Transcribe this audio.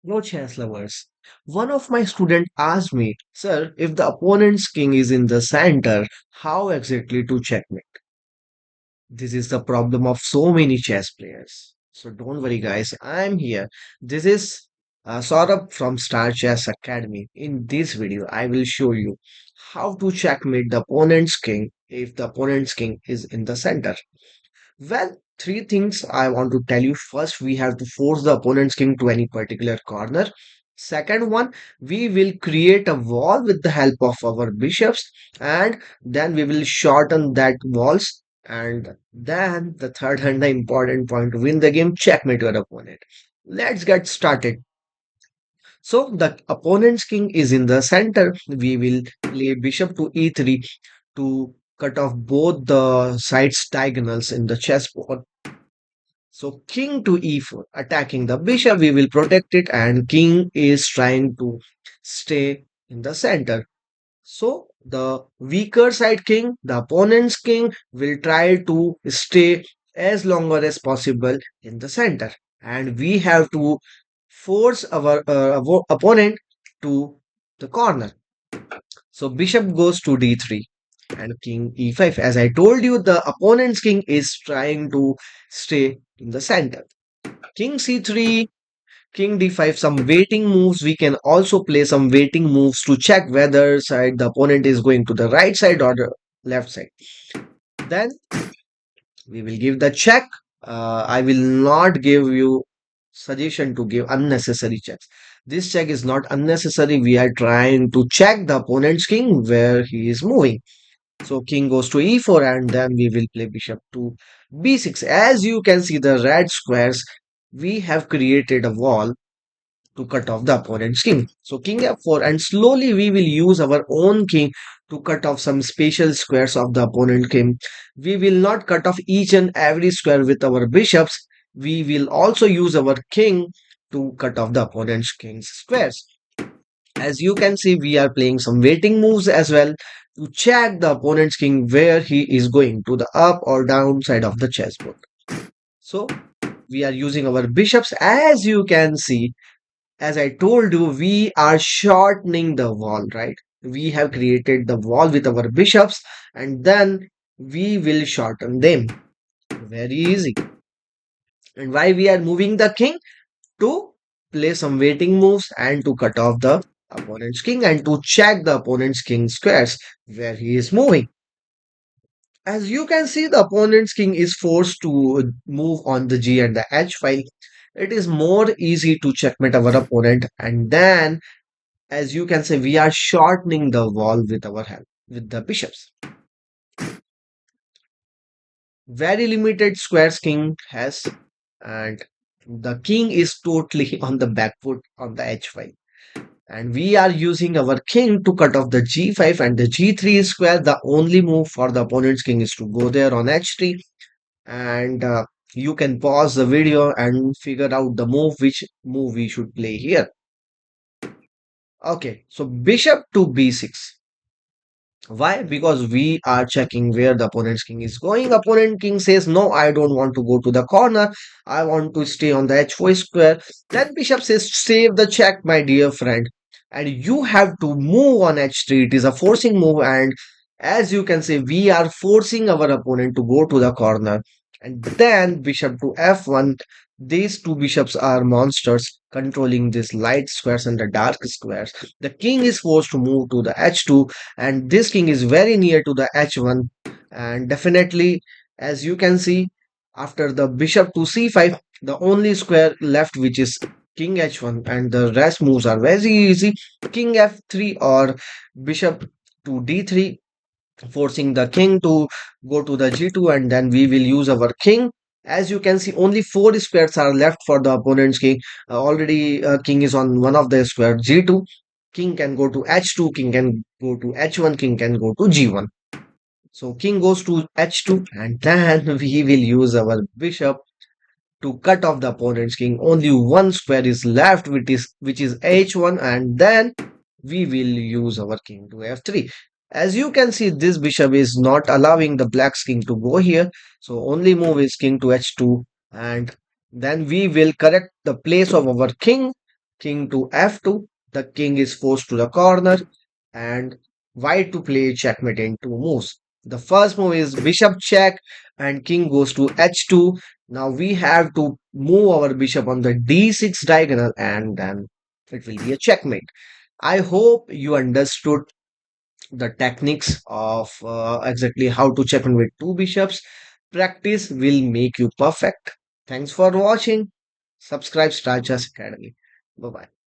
No, chess lovers. One of my students asked me, Sir, if the opponent's king is in the center, how exactly to checkmate? This is the problem of so many chess players. So don't worry, guys, I'm here. This is Saurabh from Star Chess Academy. In this video, I will show you how to checkmate the opponent's king if the opponent's king is in the center. Well, three things I want to tell you. First, we have to force the opponent's king to any particular corner. Second one, we will create a wall with the help of our bishops, and then we will shorten that walls. And then the third and the important point to win the game, checkmate your opponent. Let's get started. So the opponent's king is in the center. We will play bishop to e3 to cut off both the sides diagonals in the chessboard. So king to e4, attacking the bishop, we will protect it, and king is trying to stay in the center. So the weaker side king, the opponent's king, will try to stay as longer as possible in the center. And we have to force our opponent to the corner. So bishop goes to d3 and king e5. As I told you, the opponent's king is trying to stay in the center. King c3, king d5, some waiting moves. We can also play some waiting moves to check whether side the opponent is going to the right side or the left side. Then we will give the check. I will not give you suggestion to give unnecessary checks. This check is not unnecessary. We are trying to check the opponent's king where he is moving. So king goes to e4 and then we will play bishop to b6. As you can see the red squares, we have created a wall to cut off the opponent's king. So king f4 and slowly we will use our own king to cut off some special squares of the opponent king. We will not cut off each and every square with our bishops. We will also use our king to cut off the opponent's king's squares. As you can see, we are playing some waiting moves as well to check the opponent's king where he is going to the up or down side of the chessboard. So we are using our bishops. As you can see, as I told you, we are shortening the wall, right? We have created the wall with our bishops and then we will shorten them. Very easy. And why we are moving the king? To play some waiting moves and to cut off the opponent's king and to check the opponent's king squares where he is moving. As you can see, the opponent's king is forced to move on the g and the h file. It is more easy to checkmate our opponent, and then as you can say, we are shortening the wall with our help with the bishops. Very limited squares king has, and the king is totally on the back foot on the h file. And we are using our king to cut off the g5 and the g3 square. The only move for the opponent's king is to go there on h3, and you can pause the video and figure out the move, which move we should play here. Okay, so bishop to b6. Why? Because we are checking where the opponent's king is going. Opponent king says, no, I don't want to go to the corner. I want to stay on the h4 square. Then bishop says, save the check, my dear friend. And you have to move on h3. It is a forcing move. And as you can see, we are forcing our opponent to go to the corner. And then bishop to f1. These two bishops are monsters controlling these light squares and the dark squares. The king is forced to move to the h2 and this king is very near to the h1, and definitely as you can see after the bishop to c5 the only square left which is king h1 and the rest moves are very easy. King f3 or bishop to d3, forcing the king to go to the g2, and then we will use our king. As you can see, only four squares are left for the opponent's king. Already king is on one of the square g2. King can go to h2, king can go to h1, king can go to g1. So king goes to h2 and then we will use our bishop to cut off the opponent's king. Only one square is left, which is h1, and then we will use our king to f3. As you can see, this bishop is not allowing the black's king to go here. So only move is king to h2, and then we will correct the place of our king. king to f2, the king is forced to the corner, and white to play checkmate in two moves. The first move is bishop check, and king goes to h2. Now we have to move our bishop on the d6 diagonal, and then it will be a checkmate. I hope you understood the techniques of exactly how to checkmate with two bishops. Practice will make you perfect. Thanks for watching. Subscribe Star Chess Academy. Bye bye.